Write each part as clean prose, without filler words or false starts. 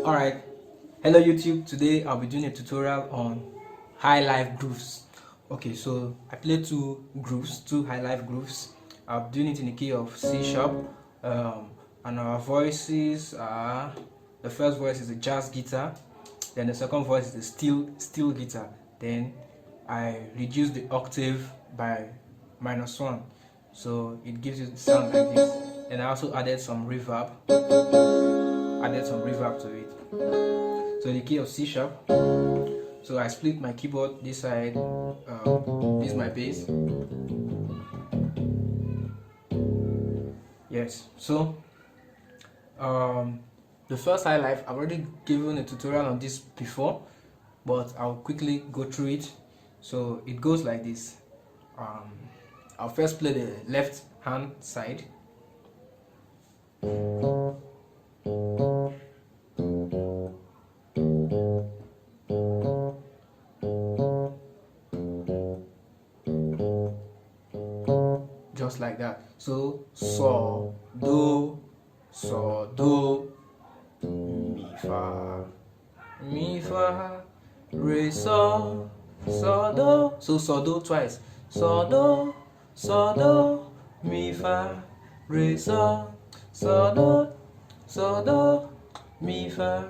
Alright, hello YouTube. Today I'll be doing a tutorial on Highlife grooves. Okay, so I play two Highlife grooves. I'm doing it in the key of C sharp, and our voices are, the first voice is the jazz guitar, then the second voice is the steel guitar. Then I reduce the octave by -1, so it gives you the sound like this. And I also added some reverb to it. So the key of C sharp. So I split my keyboard this side. This is my bass. Yes. So the first Highlife, I've already given a tutorial on this before, but I'll quickly go through it. So it goes like this. I'll first play the left hand side. Just like that. So do, mi fa, re do. So do twice. Do, mi fa, re do, mi fa,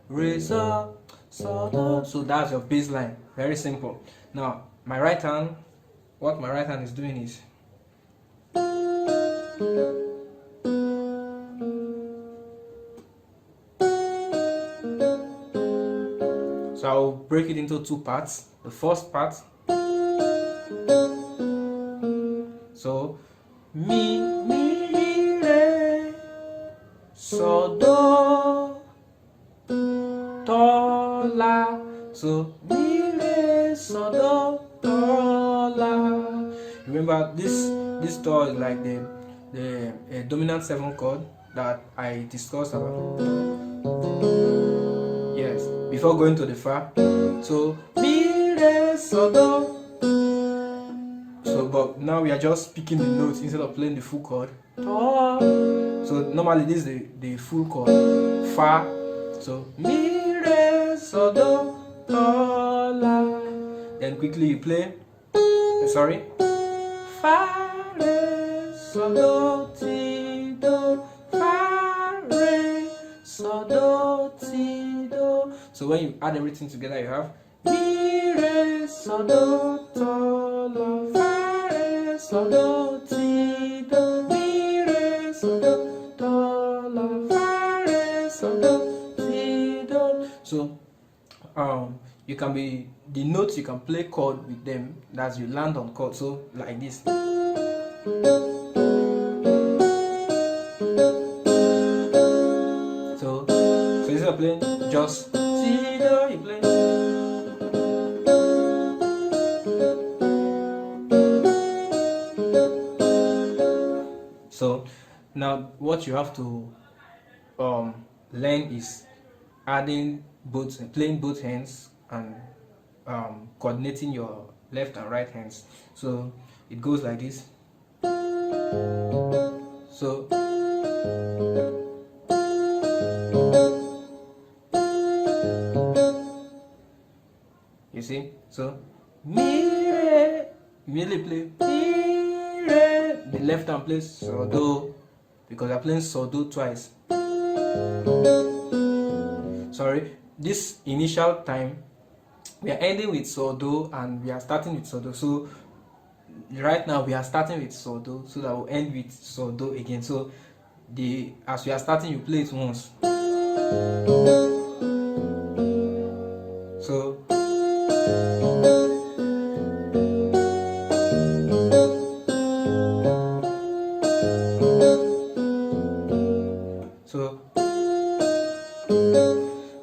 re do. So that's your bass line. Very simple. Now my right hand, what my right hand is doing is, so I'll break it into two parts. The first part, so mi re do la. So mi re do la. Remember this do is like the dominant 7 chord that I discussed about. Yes, before going to the fa. So mi re do. So but now we are just picking the notes instead of playing the full chord. So normally this is the full chord, fa. So mi re do la. Then quickly you play, sorry, fa re do ti do, fa re do ti do. So when you add everything together, you have mi re do la, fa re do ti do, mi re do la, fa re do ti do. So you can be, the notes you can play chord with them as you land on chord. So like this. So instead of playing just C do, you play. So now what you have to learn is adding playing both hands and coordinating your left and right hands. So it goes like this. So you see, so mi re, immediately play mi re, the left hand plays so do, because I'm playing so do twice. Sorry, this initial time we are ending with so do and we are starting with so do. So right now we are starting with so do, so that we'll end with so do again. So as you are starting, you play it once. So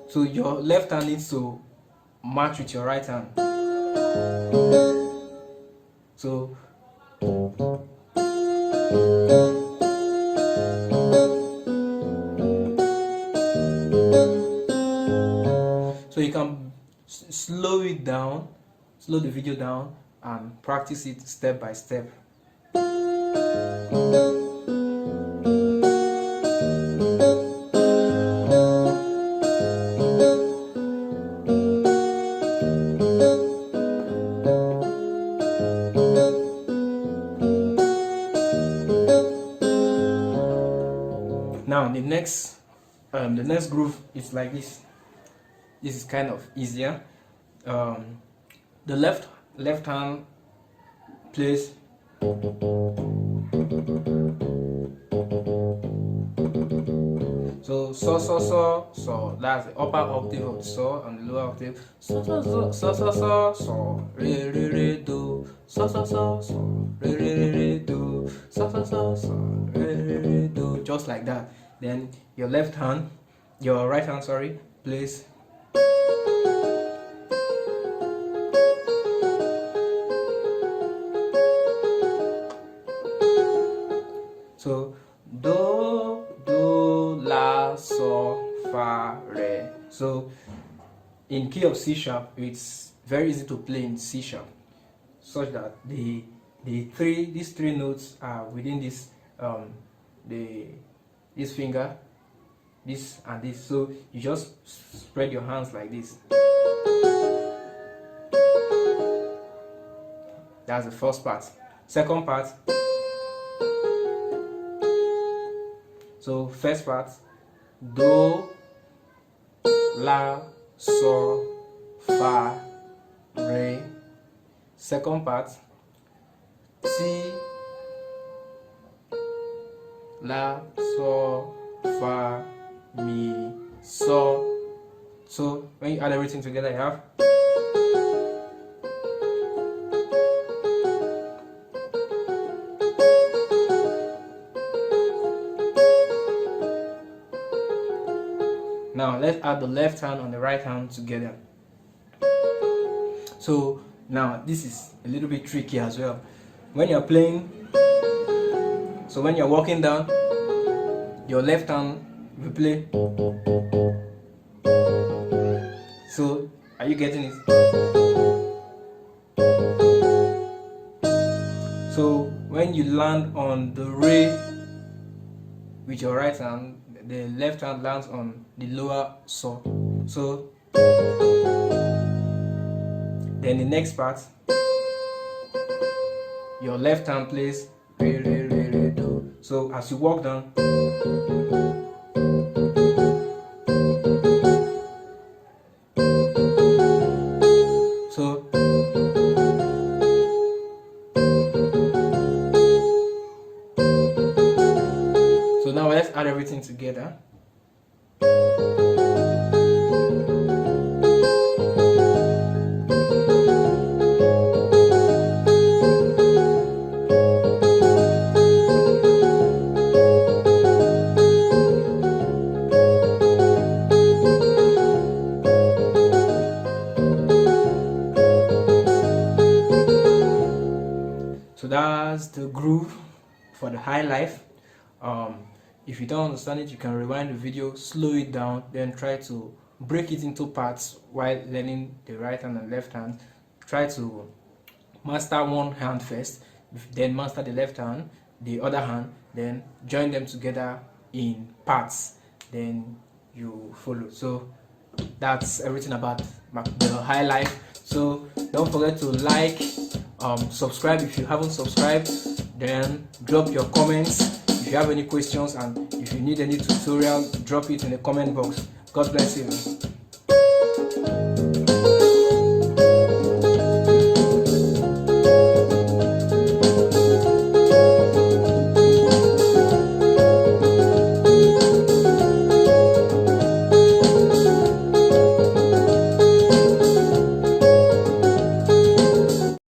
so your left hand needs to match with your right hand. So you can slow the video down and practice it step by step. Now the next groove is like this. This is kind of easier. The left hand plays so so. That's the upper octave of the saw, and the lower octave so re re re do so re re re re do so re re re do, just like that. Then your right hand, sorry, plays so do la so fa re. So in key of C sharp, it's very easy to play in C sharp, such that these three notes are within this this finger, this and this. So you just spread your hands like this. That's the first part. Second part. So first part, do la so fa re. Second part, si la so fa mi so. So when you add everything together, you have now let's add the left hand and the right hand together. So now this is a little bit tricky as well. When you're playing, so when you're walking down, your left hand will play. So are you getting it? So when you land on the re with your right hand, the left hand lands on the lower saw. So then the next part, your left hand plays re re re re do. So as you walk down, so now let's add everything together. So that's the groove for the Highlife. If you don't understand it, you can rewind the video, slow it down, then try to break it into parts while learning the right hand and left hand. Try to master one hand first, then master the left hand, the other hand, then join them together in parts, then you follow. So that's everything about the Highlife. So don't forget to like, subscribe if you haven't subscribed, then drop your comments if you have any questions, and if you need any tutorial, drop it in the comment box. God bless you.